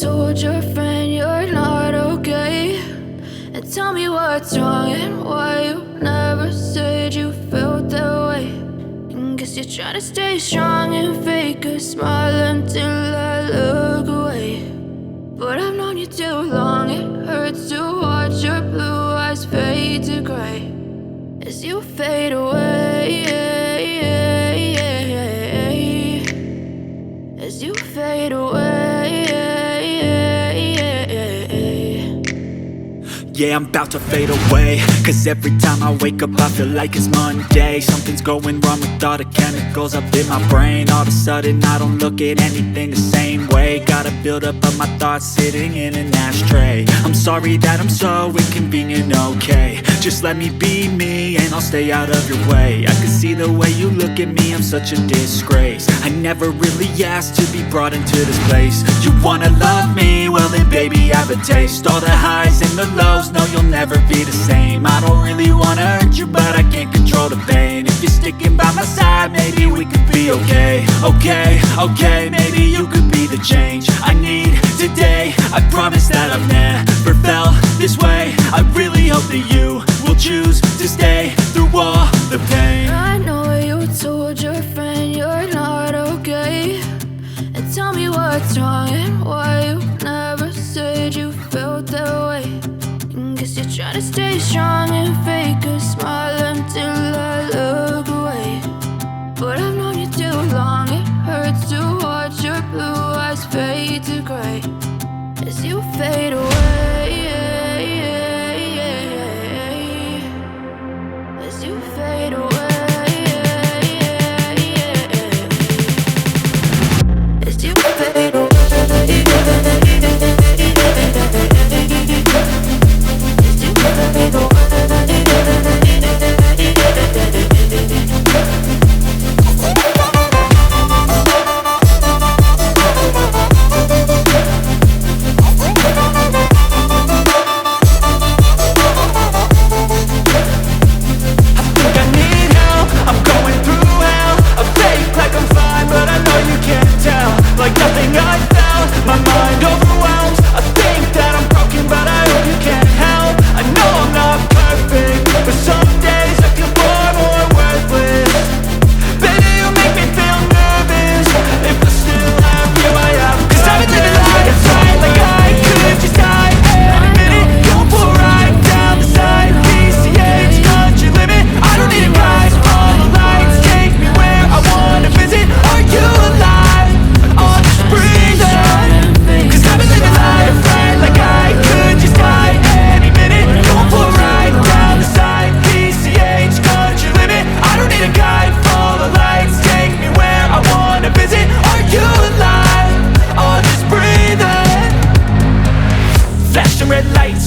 told your friend you're not okay, and tell me what's wrong and why you never said you felt that way. And guess you're trying to stay strong and fake a smile until I look away. But I've known you too long, it hurts to watch your blue eyes fade to gray as you fade away, as you fade away. Yeah, I'm about to fade away, cause every time I wake up I feel like it's Monday. Something's going wrong with all the chemicals up in my brain. All of a sudden I don't look at anything the same way. Gotta build up of my thoughts sitting in an ashtray. I'm sorry that I'm so inconvenient, okay. Just let me be me and I'll stay out of your way. I can see the way you look at me, I'm such a disgrace. I never really asked to be brought into this place. You wanna love me? Well then baby I have a taste. All the highs and the lows, no you'll never be the same. I don't really wanna hurt you but I can't control the pain. If you're sticking by my side maybe we could be okay. Okay, maybe you could be the change I need today. I promise that I've never felt this way. I really hope that you will choose to stay through all the pain. I know you told your friend you're not okay, and tell me what's wrong and why you never said you felt that way. And guess you're trying to stay strong and fake a smile until I look away. But I've known you too long, it hurts to watch your blue eyes fade to gray as you fade away, as you fade away, as you fade away.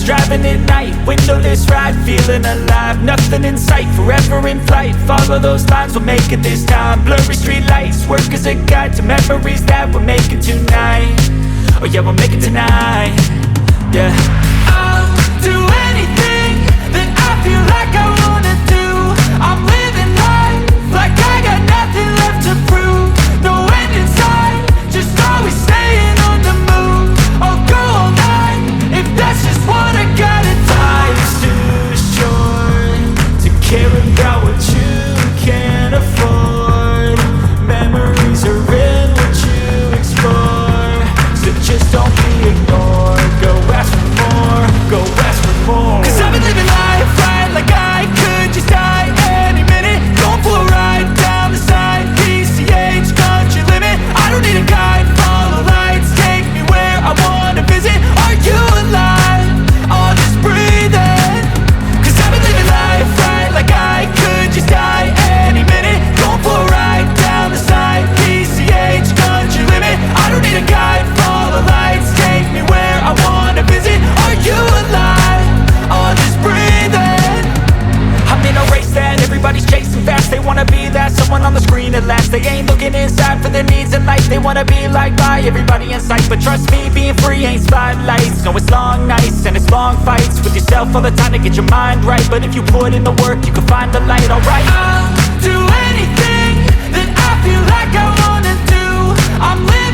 Driving at night, windowless ride, feeling alive. Nothing in sight, forever in flight. Follow those lines, we'll make it this time. Blurry street lights, work as a guide to memories that we're making tonight. Oh yeah, we'll make it tonight. Yeah. I'll do anything that I feel like I wanna do. I'm living life like I got nothing left to prove. No end in sight, just always staying on the move. I'll go all night if that's just what I gotta do. Life's too short to care about what you can't afford. Memories are in what you explore, so just don't be ignored. Go ask for more, go ask for more. Cause I've been living life right like I could just die any minute. Going for a ride down the side, PCH country limit. I don't need a guide, follow lights, take me where I wanna visit. Are you alive? Or just breathing? Cause I've been living life right like I could just die any minute. Going for a ride down the side, PCH country limit. I don't need a guide, follow lights, take me where I wanna visit. Are you alive? Or just breathing? I'm in a race that everybody's chasing fast. They wanna be that someone on the screen at last. They ain't looking inside for their needs in life. They wanna be liked by everybody in sight. But trust me, being free ain't spotlights. No, it's long nights and it's long fights with yourself all the time to get your mind right. But if you put in the work, you can find the light, alright. I'll do anything that I feel like I wanna do. I'm living